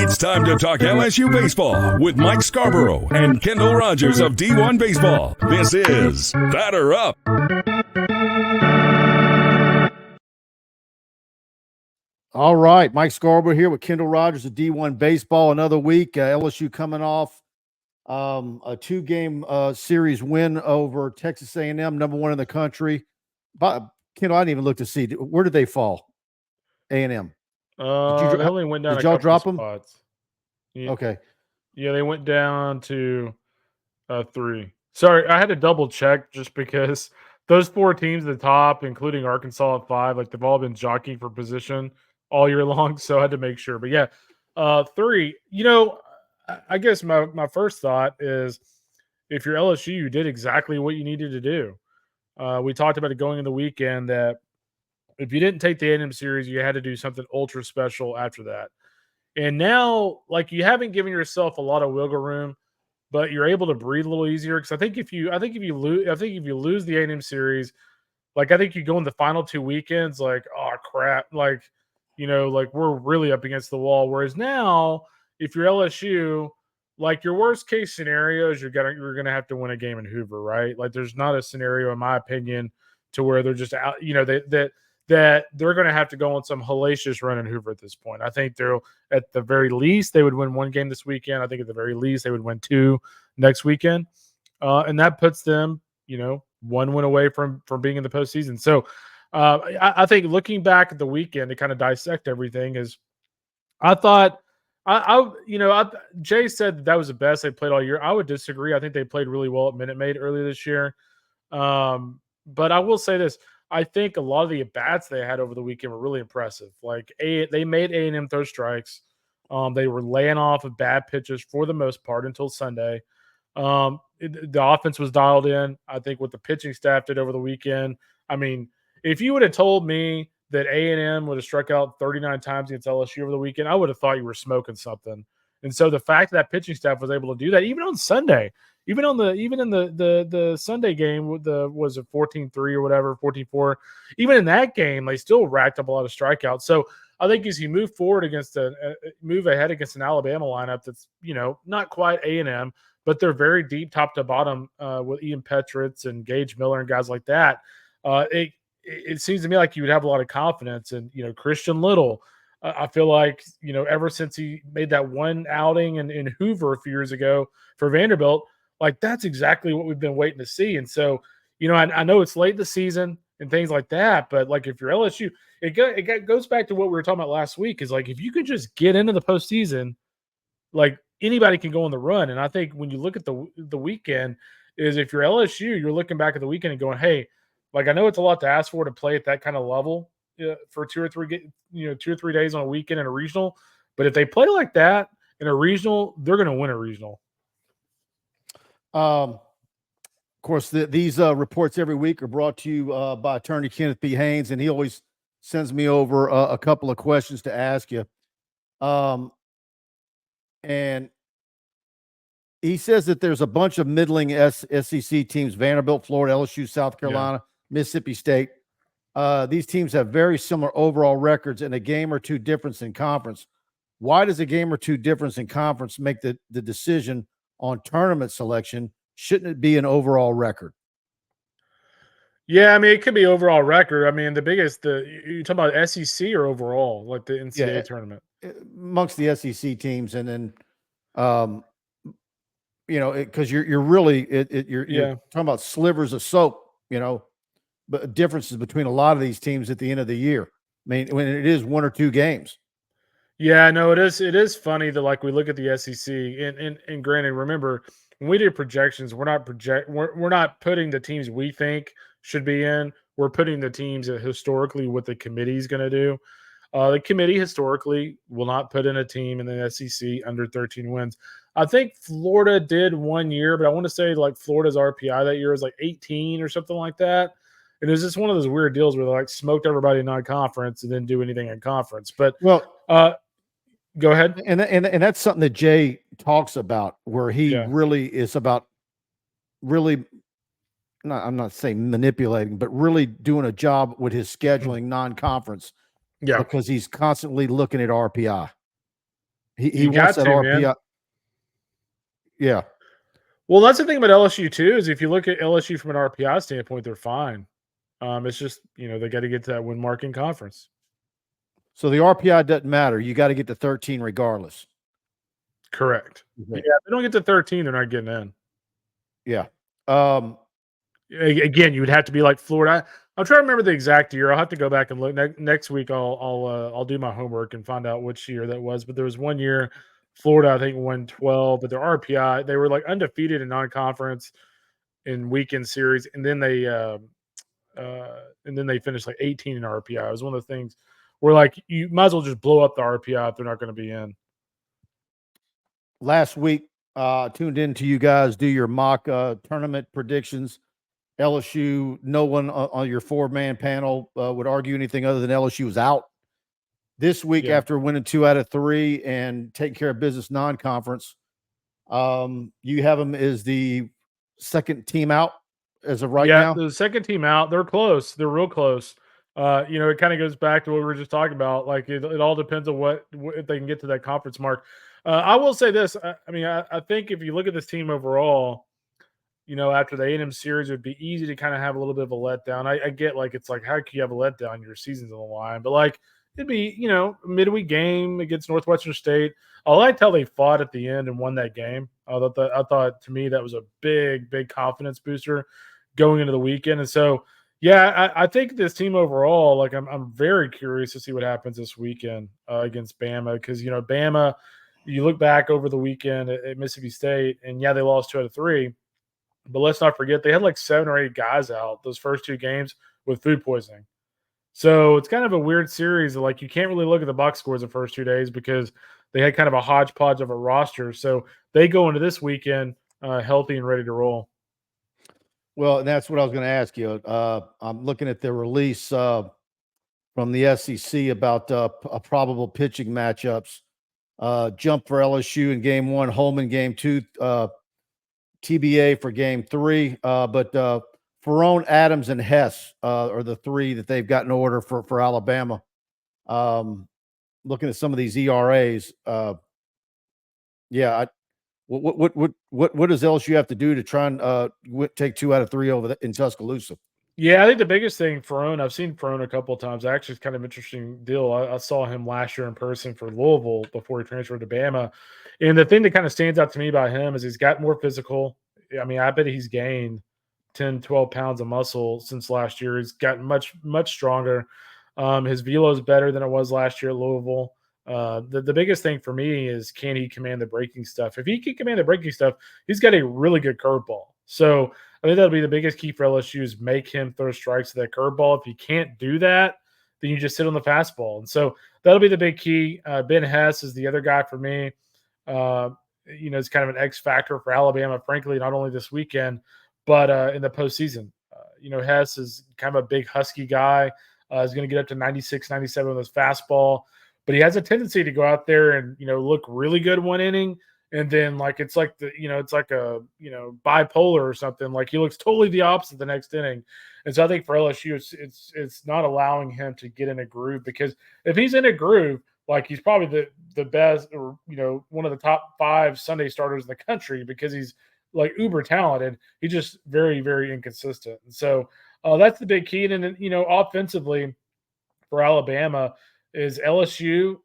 It's time to talk LSU baseball with Mike Scarborough and Kendall Rogers of D1Baseball. This is Batter Up. All right, Mike Scarborough here with Kendall Rogers of D1Baseball. Another week, LSU coming off a two-game series win over Texas A&M, #1 in the country. But Kendall, I didn't even look to see where did they fall. A&M. They only went down. Did a y'all couple drop them? spots. Yeah, Okay. Yeah, they went down to 3. Sorry, I had to double check just because those 4 teams at the top, including Arkansas at 5, like they've all been jockeying for position all year long. So I had to make sure. But yeah, 3. I guess my first thought is if you're LSU, you did exactly what you needed to do. We talked about it going in the weekend that if you didn't take the A&M series, you had to do something ultra special after that. And now, like, you haven't given yourself a lot of wiggle room, but you're able to breathe a little easier. Because I think if you lose the A&M series, like I think you go in the final 2 weekends, like, oh crap, like we're really up against the wall. Whereas now, if you're LSU, like your worst case scenario is you're gonna have to win a game in Hoover, right? Like there's not a scenario, in my opinion, to where they're just out, that they're going to have to go on some hellacious run in Hoover at this point. I think at the very least, they would win 1 game this weekend. I think at the very least, they would win 2 next weekend. And that puts them, 1 win away from being in the postseason. So I think looking back at the weekend to kind of dissect everything is I thought, Jay said that was the best they played all year. I would disagree. I think they played really well at Minute Maid earlier this year. But I will say this. I think a lot of the at-bats they had over the weekend were really impressive. Like they made A&M throw strikes. They were laying off of bad pitches for the most part until Sunday. The offense was dialed in. I think what the pitching staff did over the weekend. I mean, if you would have told me that A&M would have struck out 39 times against LSU over the weekend, I would have thought you were smoking something. And so the fact that pitching staff was able to do that, even on Sunday, even in the Sunday game, was it 14-3 or whatever, 14-4. Even in that game, they still racked up a lot of strikeouts. So I think as you move forward move ahead against an Alabama lineup that's not quite A&M, but they're very deep top to bottom with Ian Petritz and Gage Miller and guys like that. It seems to me like you would have a lot of confidence in Christian Little. I feel like ever since he made that one outing in Hoover a few years ago for Vanderbilt. Like, that's exactly what we've been waiting to see. And so, I know it's late in the season and things like that, but, like, if you're LSU, it goes back to what we were talking about last week is, like, if you could just get into the postseason, like, anybody can go on the run. And I think when you look at the weekend is if you're LSU, you're looking back at the weekend and going, hey, like, I know it's a lot to ask for to play at that kind of level for 2 or 3 days on a weekend in a regional. But if they play like that in a regional, they're going to win a regional. Of course, these reports every week are brought to you by attorney Kenneth P. Haines, and he always sends me over a couple of questions to ask you. And he says that there's a bunch of middling SEC teams: Vanderbilt, Florida, LSU, South Carolina, Mississippi State. These teams have very similar overall records and a game or two difference in conference. Why does a game or two difference in conference make the decision on tournament selection? Shouldn't it be an overall record? Yeah, I mean, it could be overall record. I mean, you talking about SEC or overall, like the NCAA tournament? Amongst the SEC teams, and then, because you're really you're talking about slivers of soap, but differences between a lot of these teams at the end of the year. I mean, when it is 1 or 2 games. Yeah, no, it is. It is funny that, like, we look at the SEC, and granted, remember when we do projections, we're not putting the teams we think should be in. We're putting the teams that historically what the committee is going to do. The committee historically will not put in a team in the SEC under 13 wins. I think Florida did 1 year, but I want to say like Florida's RPI that year was like 18 or something like that. And it was just one of those weird deals where they like smoked everybody in non-conference and didn't do anything in conference. But go ahead. And that's something that Jay talks about, where he really is about I'm not saying manipulating, but really doing a job with his scheduling non-conference. Yeah. Because he's constantly looking at RPI. He You wants got that to, RPI. man. Yeah. Well, that's the thing about LSU too, is if you look at LSU from an RPI standpoint, they're fine. It's just, they got to get to that win mark in conference. So the RPI doesn't matter. You got to get to 13 regardless. Correct. Okay. Yeah, if they don't get to 13, they're not getting in. Yeah. Again, you would have to be like Florida. I'll try to remember the exact year. I'll have to go back and look. Next week, I'll do my homework and find out which year that was. But there was one year, Florida, I think, won 12, but their RPI, they were like undefeated in non-conference in weekend series, and then they finished like 18 in RPI. It was one of the things where like you might as well just blow up the RPI if they're not going to be in. Last week, tuned in to you guys do your mock tournament predictions. LSU, no one on your 4-man panel would argue anything other than LSU was out. This week, after winning 2 out of 3 and taking care of business non-conference, you have them as the second team out as of right now. The second team out. They're close. They're real close. It kind of goes back to what we were just talking about. Like it all depends on what if they can get to that conference mark. I will say this. I think if you look at this team overall, after the A&M series, it would be easy to kind of have a little bit of a letdown. I get like it's like how can you have a letdown? Your season's on the line, but like it'd be a midweek game against Northwestern State. I liked how they fought at the end and won that game. I thought to me that was a big confidence booster going into the weekend. And so I think this team overall, like I'm very curious to see what happens this weekend against Bama because Bama. You look back over the weekend at Mississippi State, and they lost 2 out of 3. But let's not forget, they had like 7 or 8 guys out those first 2 games with food poisoning. So it's kind of a weird series. Like you can't really look at the box scores the first 2 days because they had kind of a hodgepodge of a roster. So they go into this weekend healthy and ready to roll. Well, and that's what I was going to ask you. I'm looking at the release from the SEC about probable pitching matchups. Jump for LSU in game 1, Holman game 2, TBA for game 3. But Ferrone, Adams, and Hess are the 3 that they've got in order for Alabama. Looking at some of these ERAs, what does LSU have to do to try and take 2 out of 3 over in Tuscaloosa? Yeah, I think the biggest thing, Ferrone, I've seen Ferrone a couple of times. Actually, it's kind of an interesting deal. I saw him last year in person for Louisville before he transferred to Bama. And the thing that kind of stands out to me about him is he's got more physical. I mean, I bet he's gained 10, 12 pounds of muscle since last year. He's gotten much, much stronger. His velo is better than it was last year at Louisville. The biggest thing for me is can he command the breaking stuff? If he can command the breaking stuff, he's got a really good curveball. So I think that'll be the biggest key for LSU is make him throw strikes to that curveball. If you can't do that, then you just sit on the fastball. And so that'll be the big key. Ben Hess is the other guy for me. It's kind of an X factor for Alabama, frankly, not only this weekend, but in the postseason. Hess is kind of a big husky guy. He's going to get up to 96, 97 with his fastball. But he has a tendency to go out there and, look really good one inning. And then it's like a bipolar or something. Like he looks totally the opposite the next inning. And so I think for LSU, it's not allowing him to get in a groove because if he's in a groove, like he's probably the best or one of the top 5 Sunday starters in the country because he's like uber talented. He's just very, very inconsistent. And so that's the big key. And then offensively for Alabama is LSU.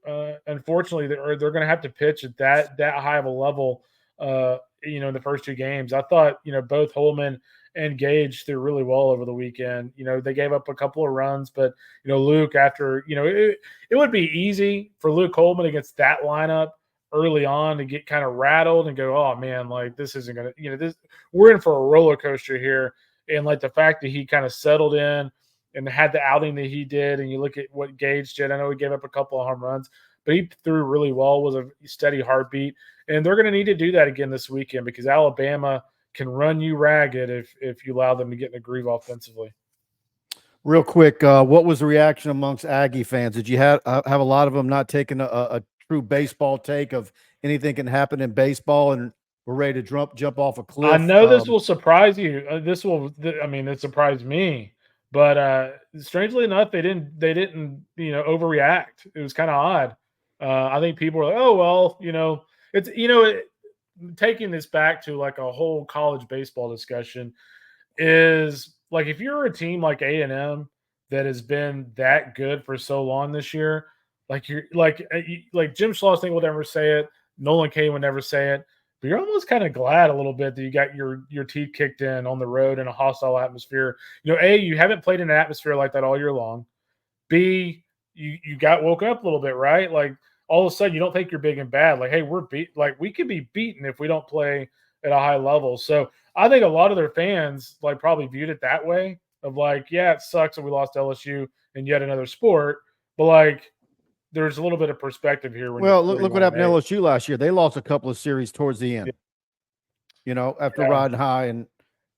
Unfortunately, they're going to have to pitch at that high of a level. In the first 2 games, I thought both Holman and Gage threw really well over the weekend. They gave up a couple of runs, but Luke after it would be easy for Luke Holman against that lineup early on to get kind of rattled and go, oh man, like this isn't gonna this we're in for a roller coaster here. And like the fact that he kind of settled in and had the outing that he did, and you look at what Gage did. I know he gave up a couple of home runs, but he threw really well, was a steady heartbeat. And they're going to need to do that again this weekend because Alabama can run you ragged if you allow them to get in a groove offensively. Real quick, what was the reaction amongst Aggie fans? Did you have a lot of them not taking a true baseball take of anything can happen in baseball and we're ready to jump off a cliff? I know this will surprise you. It surprised me. But strangely enough, they didn't overreact. It was kind of odd. I think people are like, oh, well, it's, taking this back to like a whole college baseball discussion is like, if you're a team like A&M that has been that good for so long this year, like you're like Jim Schlossing will never say it, Nolan Kane would never say it, but you're almost kind of glad a little bit that you got your teeth kicked in on the road in a hostile atmosphere. A, you haven't played in an atmosphere like that all year long. B, you got woke up a little bit, right? Like all of a sudden you don't think you're big and bad. Like, hey, we could be beaten if we don't play at a high level. So I think a lot of their fans like probably viewed it that way of like, yeah, it sucks that we lost LSU in yet another sport, but like there's a little bit of perspective here. When Well, look what happened to LSU last year. They lost a couple of series towards the end. After riding high, and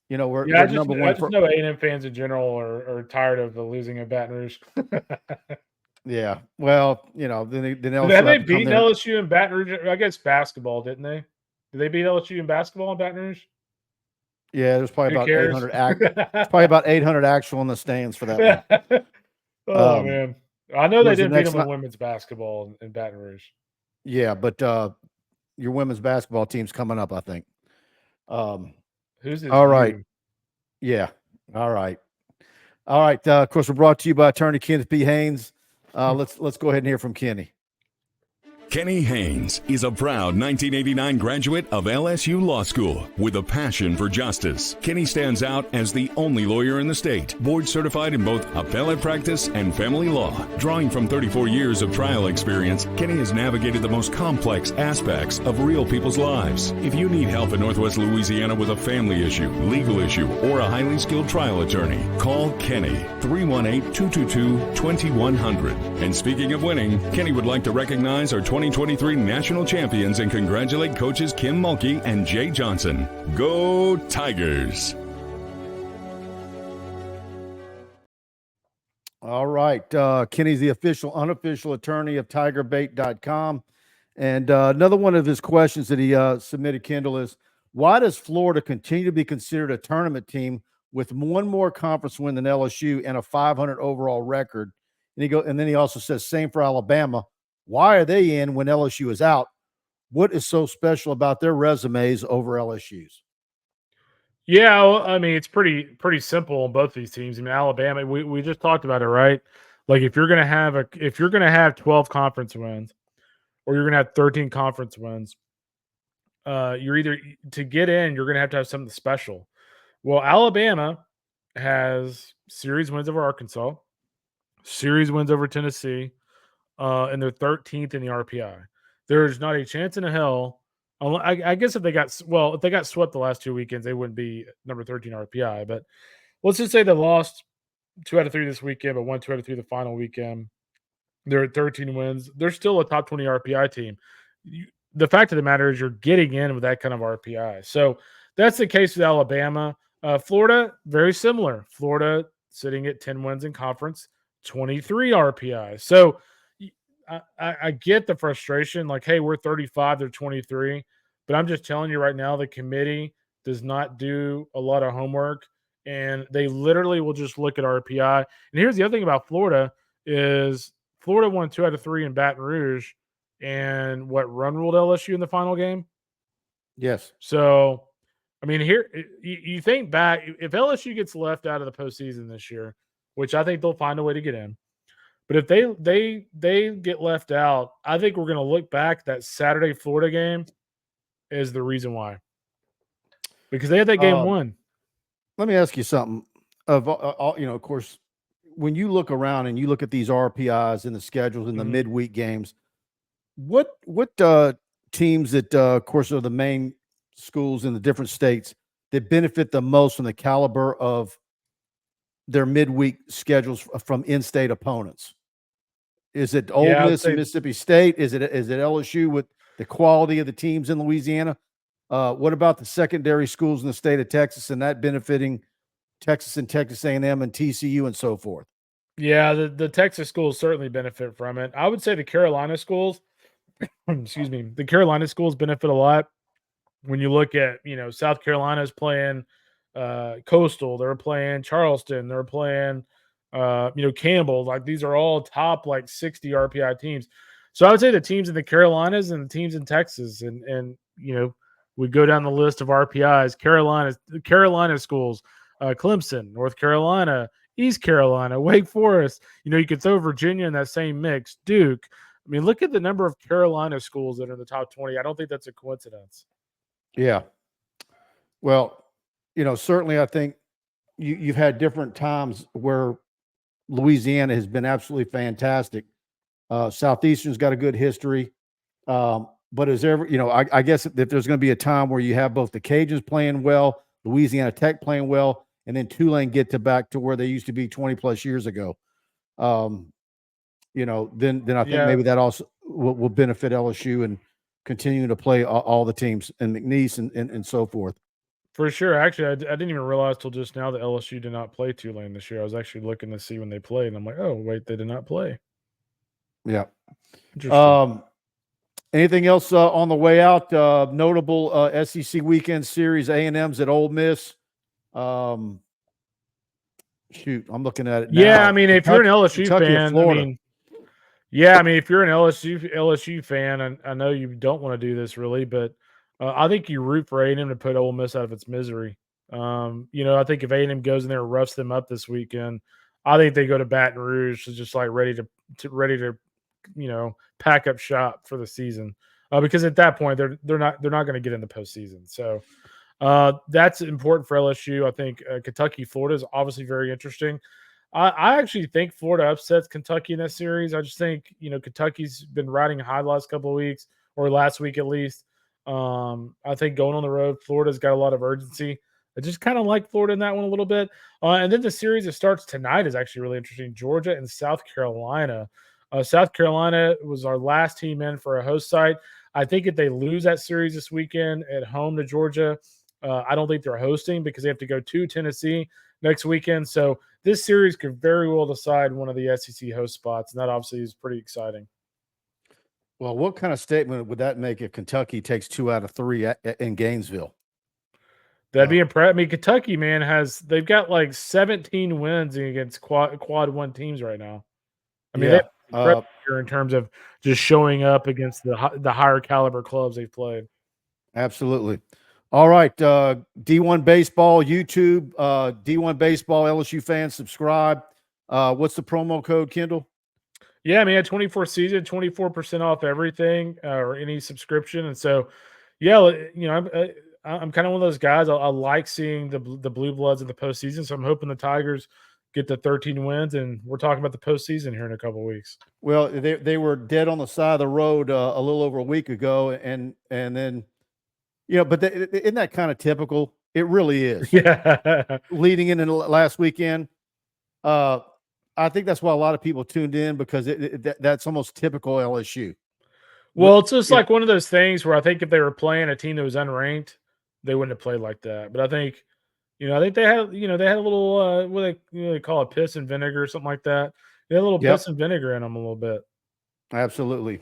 we're number one. I just know A&M fans in general are tired of the losing at Baton Rouge. Yeah, well, then LSU have they beaten LSU in Baton Rouge? I guess basketball, didn't they? Did they beat LSU in basketball in Baton Rouge? Yeah, there's probably about 800 probably about 800 actual in the stands for that one. Oh man, I know they didn't beat them in women's basketball in Baton Rouge. Yeah, but your women's basketball team's coming up, I think. Who's this? All right. Yeah. All right. Of course, we're brought to you by attorney Kenneth P. Haines. Let's go ahead and hear from Kenny. Kenny Haines is a proud 1989 graduate of LSU Law School with a passion for justice. Kenny stands out as the only lawyer in the state, board certified in both appellate practice and family law. Drawing from 34 years of trial experience, Kenny has navigated the most complex aspects of real people's lives. If you need help in Northwest Louisiana with a family issue, legal issue, or a highly skilled trial attorney, call Kenny 318-222-2100. And speaking of winning, Kenny would like to recognize our 2023 national champions and congratulate coaches Kim Mulkey and Jay Johnson. Go Tigers! All right. Kenny's the unofficial attorney of TigerBait.com. And another one of his questions that he submitted, Kendall, is why does Florida continue to be considered a tournament team with one more conference win than LSU and a 500 overall record? And then he also says, same for Alabama. Why are they in when LSU is out? What is so special about their resumes over LSU's? Yeah, well, I mean, it's pretty simple on both these teams. I mean, Alabama, we just talked about it, right? Like if you're gonna have 12 conference wins, or you're gonna have 13 conference wins, you're either to get in, you're gonna have to have something special. Well, Alabama has series wins over Arkansas, series wins over Tennessee, and they're 13th in the RPI. There's not a chance in hell. I guess if they got swept the last 2 weekends, they wouldn't be number 13 RPI. But let's just say they lost 2 out of 3 this weekend, but won 2 out of 3 the final weekend. They're at 13 wins. They're still a top 20 RPI team. The fact of the matter is you're getting in with that kind of RPI. So that's the case with Alabama. Florida, very similar. Florida sitting at 10 wins in conference, 23 RPI. So I get the frustration, like, hey, we're 35, they're 23. But I'm just telling you right now, the committee does not do a lot of homework, and they literally will just look at RPI. And here's the other thing about Florida is Florida won 2 out of 3 in Baton Rouge, and run ruled LSU in the final game? Yes. So, I mean, here you think back, if LSU gets left out of the postseason this year, which I think they'll find a way to get in, but if they get left out, I think we're going to look back that Saturday Florida game is the reason why, because they had that game won. Let me ask you something. Of course, when you look around and you look at these RPIs and the schedules and the midweek games, what teams that, of course, are the main schools in the different states that benefit the most from the caliber of their midweek schedules from in-state opponents? Is it Ole Miss and Mississippi State? Is it LSU with the quality of the teams in Louisiana? What about the secondary schools in the state of Texas and that benefiting Texas and Texas A&M and TCU and so forth? Yeah, the Texas schools certainly benefit from it. I would say the Carolina schools, the Carolina schools benefit a lot. When you look at, South Carolina's playing Coastal, they're playing Charleston, they're playing Campbell, like these are all top like 60 RPI teams. So I would say the teams in the Carolinas and the teams in Texas, and we go down the list of RPIs. Carolina schools, Clemson, North Carolina, East Carolina, Wake Forest. You could throw Virginia in that same mix. Duke. I mean, look at the number of Carolina schools that are in the top 20. I don't think that's a coincidence. Yeah. Well, certainly I think you've had different times where Louisiana has been absolutely fantastic. Southeastern's got a good history. But is there, I guess if there's going to be a time where you have both the Cajuns playing well, Louisiana Tech playing well, and then Tulane get back to where they used to be 20 plus years ago, then I think maybe that also will benefit LSU and continue to play all the teams and McNeese and so forth. For sure. Actually, I didn't even realize till just now that LSU did not play Tulane this year. I was actually looking to see when they played, and I'm like, oh, wait, they did not play. Yeah. Interesting. Anything else on the way out? Notable SEC weekend series, A&M's at Ole Miss. Shoot, I'm looking at it now. Yeah, I mean, if you're an LSU fan, if you're an LSU fan, I know you don't want to do this really, but I think you root for A&M to put Ole Miss out of its misery. I think if A&M goes in there and roughs them up this weekend, I think they go to Baton Rouge to just like ready to pack up shop for the season, because at that point they're not going to get in the postseason. So that's important for LSU. I think Kentucky, Florida is obviously very interesting. I actually think Florida upsets Kentucky in that series. I just think Kentucky's been riding high the last couple of weeks, or last week at least. I think going on the road, Florida's got a lot of urgency. I just kind of like Florida in that one a little bit. And then the series that starts tonight is actually really interesting. Georgia and South Carolina. South Carolina was our last team in for a host site. I think if they lose that series this weekend at home to Georgia, I don't think they're hosting because they have to go to Tennessee next weekend. So this series could very well decide one of the SEC host spots, and that obviously is pretty exciting. Well, what kind of statement would that make if Kentucky takes 2 out of 3 in Gainesville? That'd be impressive. I mean, Kentucky, man, they've got like 17 wins against quad one teams right now. I mean, they're incredible in terms of just showing up against the higher caliber clubs they've played. Absolutely. All right, D1 Baseball, YouTube, D1 Baseball, LSU fans, subscribe. What's the promo code, Kendall? Yeah, man, 24 season, 24% off everything or any subscription. And so, yeah, I'm kind of one of those guys. I like seeing the Blue Bloods in the postseason. So I'm hoping the Tigers get to 13 wins, and we're talking about the postseason here in a couple of weeks. Well, they were dead on the side of the road a little over a week ago, and then. But isn't that kind of typical? It really is. Yeah. Leading into last weekend, I think that's why a lot of people tuned in, because that's almost typical LSU. Well, it's just like one of those things where I think if they were playing a team that was unranked, they wouldn't have played like that. But I think, they had, they had a little, what they call it, piss and vinegar or something like that. They had a little piss and vinegar in them a little bit. Absolutely.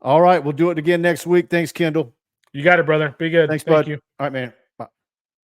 All right, we'll do it again next week. Thanks, Kendall. You got it, brother. Be good. Thanks, Thank bud. you. All right, man.